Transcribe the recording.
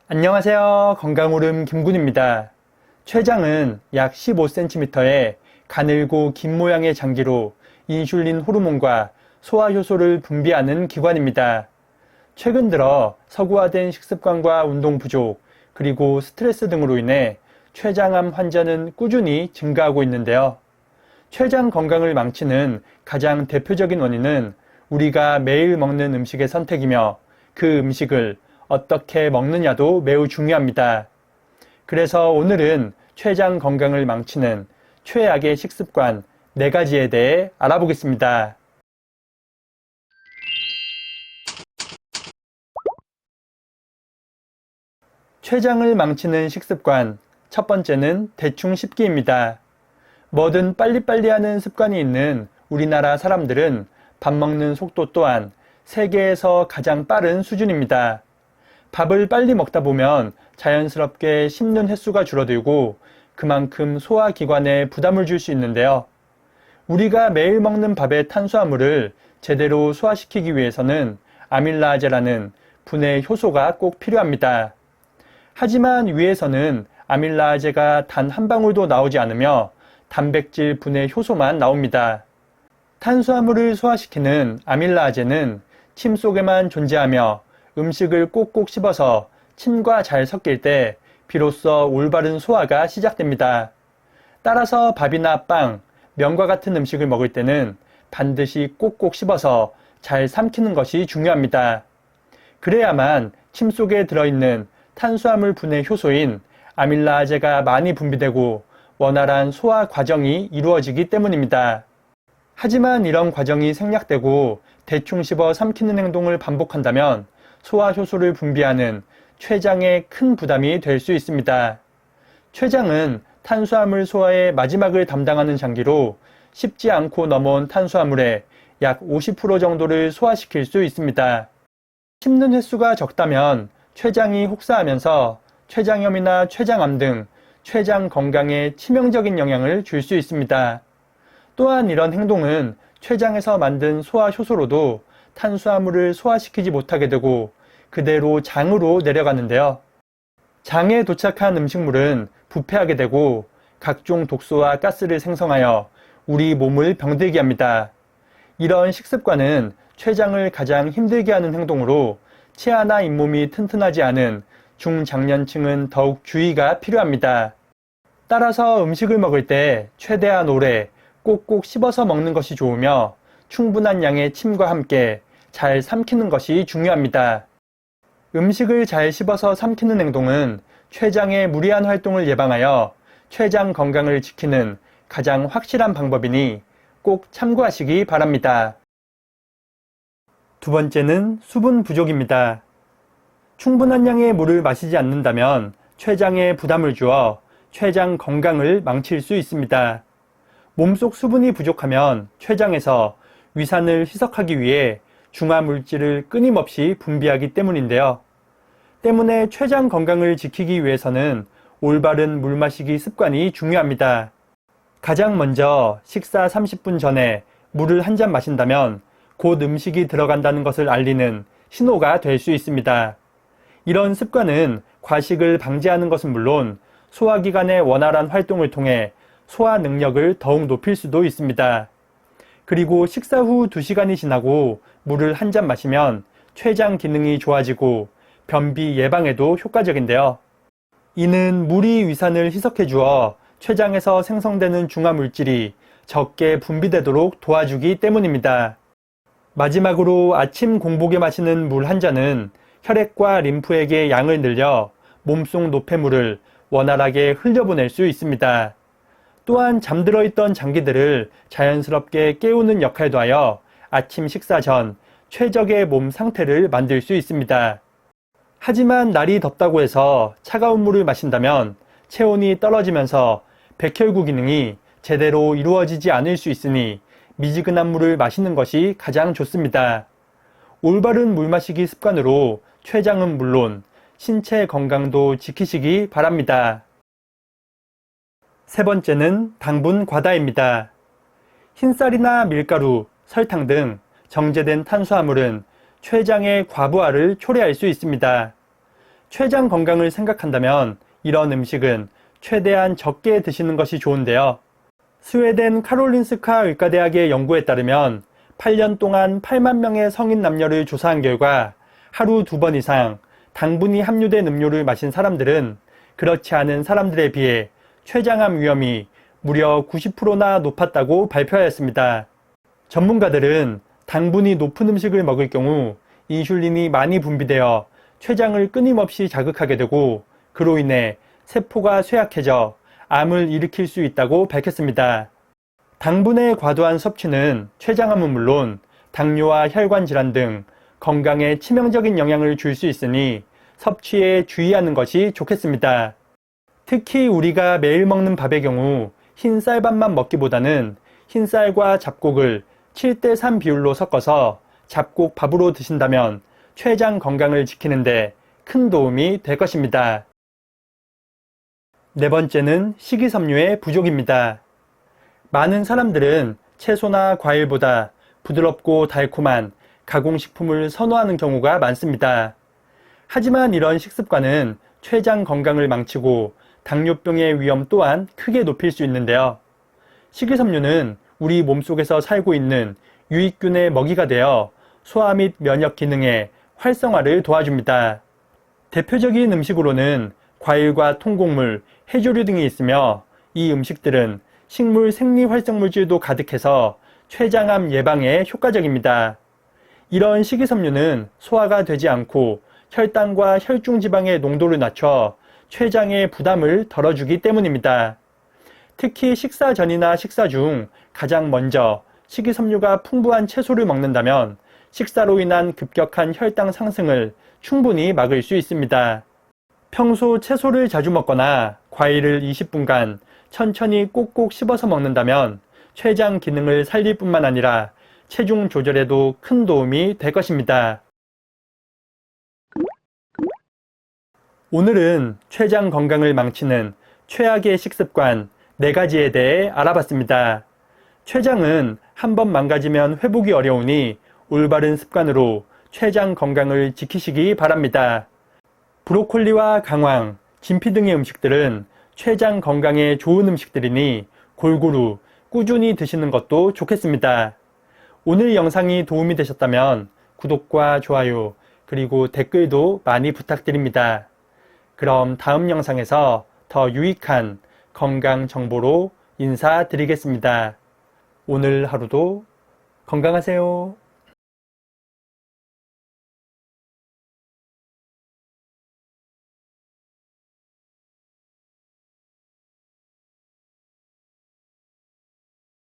안녕하세요. 건강오름 김군입니다. 췌장은 약 15cm의 가늘고 긴 모양의 장기로 인슐린 호르몬과 소화효소를 분비하는 기관입니다. 최근 들어 서구화된 식습관과 운동 부족, 그리고 스트레스 등으로 인해 췌장암 환자는 꾸준히 증가하고 있는데요. 췌장 건강을 망치는 가장 대표적인 원인은 우리가 매일 먹는 음식의 선택이며 그 음식을 어떻게 먹느냐도 매우 중요합니다. 그래서 오늘은 췌장 건강을 망치는 최악의 식습관 4가지에 대해 알아보겠습니다. 췌장을 망치는 식습관 첫 번째는 대충 씹기입니다. 뭐든 빨리빨리 하는 습관이 있는 우리나라 사람들은 밥 먹는 속도 또한 세계에서 가장 빠른 수준입니다. 밥을 빨리 먹다 보면 자연스럽게 씹는 횟수가 줄어들고 그만큼 소화기관에 부담을 줄 수 있는데요. 우리가 매일 먹는 밥의 탄수화물을 제대로 소화시키기 위해서는 아밀라아제라는 분해 효소가 꼭 필요합니다. 하지만 위에서는 아밀라아제가 단 한 방울도 나오지 않으며 단백질 분해 효소만 나옵니다. 탄수화물을 소화시키는 아밀라아제는 침 속에만 존재하며 음식을 꼭꼭 씹어서 침과 잘 섞일 때 비로소 올바른 소화가 시작됩니다. 따라서 밥이나 빵, 면과 같은 음식을 먹을 때는 반드시 꼭꼭 씹어서 잘 삼키는 것이 중요합니다. 그래야만 침 속에 들어있는 탄수화물 분해 효소인 아밀라아제가 많이 분비되고 원활한 소화 과정이 이루어지기 때문입니다. 하지만 이런 과정이 생략되고 대충 씹어 삼키는 행동을 반복한다면 소화효소를 분비하는 췌장에 큰 부담이 될 수 있습니다. 췌장은 탄수화물 소화의 마지막을 담당하는 장기로 씹지 않고 넘어온 탄수화물의 약 50% 정도를 소화시킬 수 있습니다. 씹는 횟수가 적다면 췌장이 혹사하면서 췌장염이나 췌장암 등 췌장 건강에 치명적인 영향을 줄 수 있습니다. 또한 이런 행동은 췌장에서 만든 소화효소로도 탄수화물을 소화시키지 못하게 되고 그대로 장으로 내려가는데요. 장에 도착한 음식물은 부패하게 되고 각종 독소와 가스를 생성하여 우리 몸을 병들게 합니다. 이런 식습관은 췌장을 가장 힘들게 하는 행동으로 치아나 잇몸이 튼튼하지 않은 중장년층은 더욱 주의가 필요합니다. 따라서 음식을 먹을 때 최대한 오래 꼭꼭 씹어서 먹는 것이 좋으며 충분한 양의 침과 함께 잘 삼키는 것이 중요합니다. 음식을 잘 씹어서 삼키는 행동은 췌장의 무리한 활동을 예방하여 췌장 건강을 지키는 가장 확실한 방법이니 꼭 참고하시기 바랍니다. 두 번째는 수분 부족입니다. 충분한 양의 물을 마시지 않는다면 췌장에 부담을 주어 췌장 건강을 망칠 수 있습니다. 몸속 수분이 부족하면 췌장에서 위산을 희석하기 위해 중화물질을 끊임없이 분비하기 때문인데요. 때문에 췌장 건강을 지키기 위해서는 올바른 물 마시기 습관이 중요합니다. 가장 먼저 식사 30분 전에 물을 한 잔 마신다면 곧 음식이 들어간다는 것을 알리는 신호가 될 수 있습니다. 이런 습관은 과식을 방지하는 것은 물론 소화기관의 원활한 활동을 통해 소화 능력을 더욱 높일 수도 있습니다. 그리고 식사 후 2시간이 지나고 물을 한 잔 마시면 췌장 기능이 좋아지고 변비 예방에도 효과적인데요. 이는 물이 위산을 희석해 주어 췌장에서 생성되는 중화물질이 적게 분비되도록 도와주기 때문입니다. 마지막으로 아침 공복에 마시는 물 한 잔은 혈액과 림프액의 양을 늘려 몸속 노폐물을 원활하게 흘려보낼 수 있습니다. 또한 잠들어 있던 장기들을 자연스럽게 깨우는 역할도 하여 아침 식사 전 최적의 몸 상태를 만들 수 있습니다. 하지만 날이 덥다고 해서 차가운 물을 마신다면 체온이 떨어지면서 백혈구 기능이 제대로 이루어지지 않을 수 있으니 미지근한 물을 마시는 것이 가장 좋습니다. 올바른 물 마시기 습관으로 췌장은 물론 신체 건강도 지키시기 바랍니다. 세 번째는 당분 과다입니다. 흰쌀이나 밀가루, 설탕 등 정제된 탄수화물은 췌장의 과부하를 초래할 수 있습니다. 췌장 건강을 생각한다면 이런 음식은 최대한 적게 드시는 것이 좋은데요. 스웨덴 카롤린스카 의과대학의 연구에 따르면 8년 동안 8만 명의 성인 남녀를 조사한 결과 하루 2번 이상 당분이 함유된 음료를 마신 사람들은 그렇지 않은 사람들에 비해 췌장암 위험이 무려 90%나 높았다고 발표하였습니다. 전문가들은 당분이 높은 음식을 먹을 경우 인슐린이 많이 분비되어 췌장을 끊임없이 자극하게 되고 그로 인해 세포가 쇠약해져 암을 일으킬 수 있다고 밝혔습니다. 당분의 과도한 섭취는 췌장암은 물론 당뇨와 혈관 질환 등 건강에 치명적인 영향을 줄 수 있으니 섭취에 주의하는 것이 좋겠습니다. 특히 우리가 매일 먹는 밥의 경우 흰 쌀밥만 먹기보다는 흰쌀과 잡곡을 7:3 비율로 섞어서 잡곡 밥으로 드신다면 췌장 건강을 지키는데 큰 도움이 될 것입니다. 네 번째는 식이섬유의 부족입니다. 많은 사람들은 채소나 과일보다 부드럽고 달콤한 가공식품을 선호하는 경우가 많습니다. 하지만 이런 식습관은 췌장 건강을 망치고 당뇨병의 위험 또한 크게 높일 수 있는데요. 식이섬유는 우리 몸속에서 살고 있는 유익균의 먹이가 되어 소화 및 면역 기능의 활성화를 도와줍니다. 대표적인 음식으로는 과일과 통곡물, 해조류 등이 있으며 이 음식들은 식물 생리활성물질도 가득해서 췌장암 예방에 효과적입니다. 이런 식이섬유는 소화가 되지 않고 혈당과 혈중지방의 농도를 낮춰 췌장의 부담을 덜어주기 때문입니다. 특히 식사 전이나 식사 중 가장 먼저 식이섬유가 풍부한 채소를 먹는다면 식사로 인한 급격한 혈당 상승을 충분히 막을 수 있습니다. 평소 채소를 자주 먹거나 과일을 20분간 천천히 꼭꼭 씹어서 먹는다면 췌장 기능을 살릴 뿐만 아니라 체중 조절에도 큰 도움이 될 것입니다. 오늘은 췌장 건강을 망치는 최악의 식습관 4가지에 대해 알아봤습니다. 췌장은 한번 망가지면 회복이 어려우니 올바른 습관으로 췌장 건강을 지키시기 바랍니다. 브로콜리와 강황, 진피 등의 음식들은 췌장 건강에 좋은 음식들이니 골고루 꾸준히 드시는 것도 좋겠습니다. 오늘 영상이 도움이 되셨다면 구독과 좋아요 그리고 댓글도 많이 부탁드립니다. 그럼 다음 영상에서 더 유익한 건강 정보로 인사드리겠습니다. 오늘 하루도 건강하세요.